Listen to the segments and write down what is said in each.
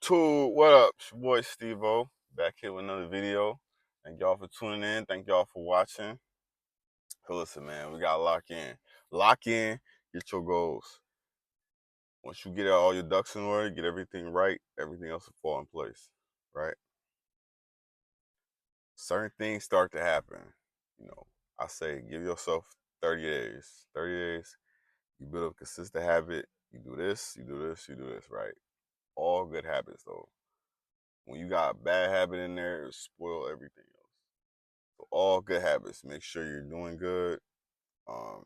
YouTube, what up? It's your boy Stevo, back here with another video. Thank y'all for tuning in. Thank y'all for watching. So listen, man, we gotta lock in. Lock in, get your goals. Once you get all your ducks in order, get everything right, everything else will fall in place, right? Certain things start to happen. I say give yourself 30 days. 30 days, you build a consistent habit. You do this, you do this, you do this, right? All good habits, though. When you got a bad habit in there, it'll spoil everything else. So all good habits. Make sure you're doing good, um,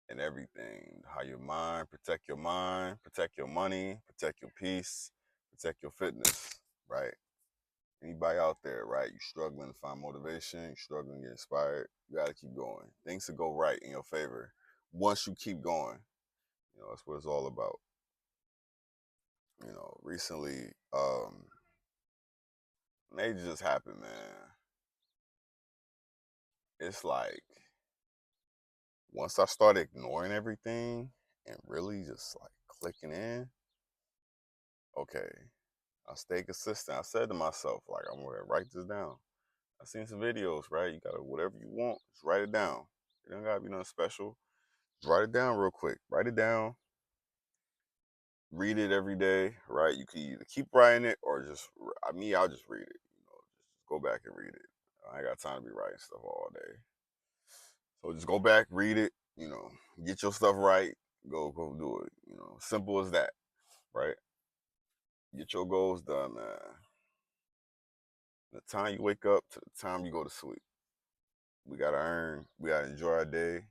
and everything. How your mind, protect your money, protect your peace, protect your fitness, right? Anybody out there, right? You struggling to find motivation, you struggling to get inspired, you gotta keep going. Things will go right in your favor once you keep going. That's what it's all about. Recently, major just happened, man. It's like once I started ignoring everything and really just like clicking in, okay, I stay consistent. I said to myself, like, I'm gonna write this down. I seen some videos, right? You gotta, whatever you want, just write it down. It don't gotta be nothing special. Just write it down real quick. Write it down. Read it every day, right? You can either keep writing it or just, I'll just read it. Just go back and read it. I ain't got time to be writing stuff all day. So just go back, read it, get your stuff right, go do it. Simple as that, right? Get your goals done, man. The time you wake up to the time you go to sleep. We gotta enjoy our day,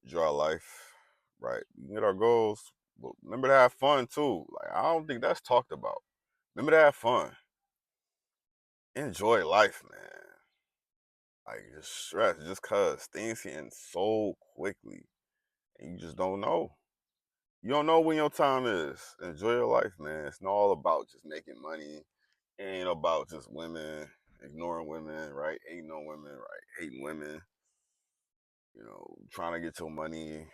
enjoy our life, right? We can get our goals, but remember to have fun too. Like, I don't think that's talked about. Remember to have fun. Enjoy life, man. Like, just stress, just cause things can end so quickly and you just don't know. You don't know when your time is. Enjoy your life, man. It's not all about just making money. It ain't about just women, ignoring women, right? Hating on women, right? Hating women, trying to get your money,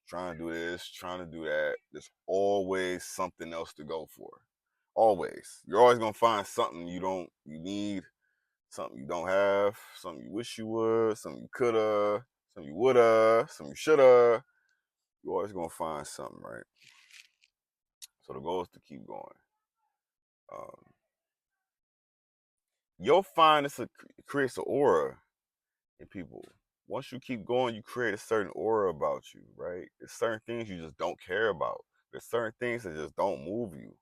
trying to do this, trying to do that. There's always something else to go for. Always. You're always gonna find something you need, something you don't have, something you wish you would, something you coulda, something you woulda, something you shoulda. You're always gonna find something, right? So the goal is to keep going. Um, you'll find it creates an aura in people. Once you keep going, you create a certain aura about you, right? There's certain things you just don't care about. There's certain things that just don't move you.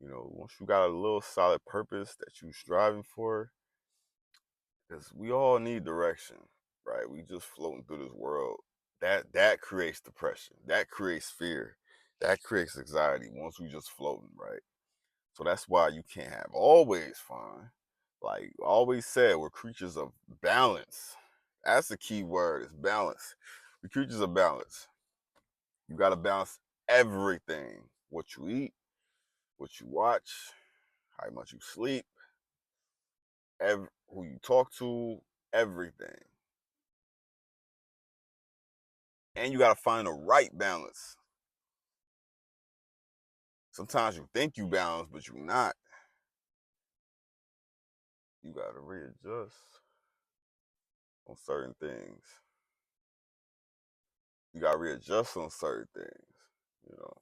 Once you got a little solid purpose that you're striving for, because we all need direction, right? We just floating through this world. That creates depression. That creates fear. That creates anxiety once we just floating, right? So that's why you can't have always fun. Like always said, we're creatures of balance. That's the key word, is balance. We're creatures of balance. You gotta balance everything. What you eat, what you watch, how much you sleep, who you talk to, everything. And you gotta find the right balance. Sometimes you think you balance, but you're not. You gotta readjust on certain things. You gotta readjust on certain things, you know.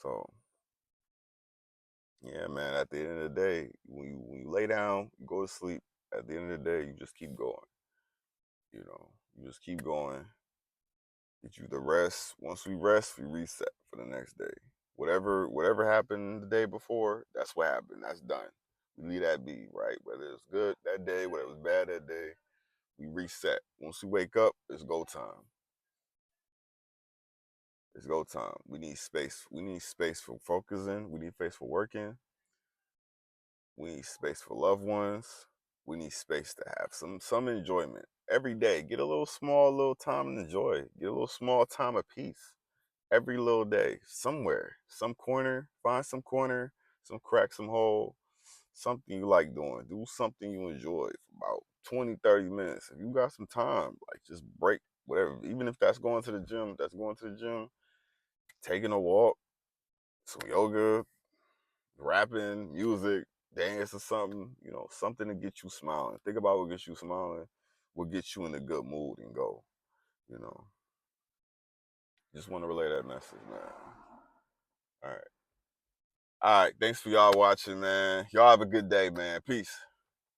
So yeah, man, at the end of the day, when you lay down, you go to sleep, at the end of the day, you just keep going. You just keep going. Get you the rest. Once we rest, we reset for the next day. Whatever happened the day before, that's what happened. That's done. We leave that be, right? Whether it's good that day, whether it was bad that day, we reset. Once we wake up, it's go time. It's go time. We need space. We need space for focusing. We need space for working. We need space for loved ones. We need space to have some enjoyment. Every day, get a little time to enjoy. Get a little small time of peace. Every little day, somewhere, some corner, find some corner, some crack, some hole, something you like doing. Do something you enjoy for about 20, 30 minutes. If you got some time, like just break whatever. Even if that's going to the gym, taking a walk, some yoga, rapping, music, dance or something, you know, something to get you smiling. Think about what gets you smiling, what gets you in a good mood and go, you know. Just want to relay that message, man. All right. All right. Thanks for y'all watching, man. Y'all have a good day, man. Peace.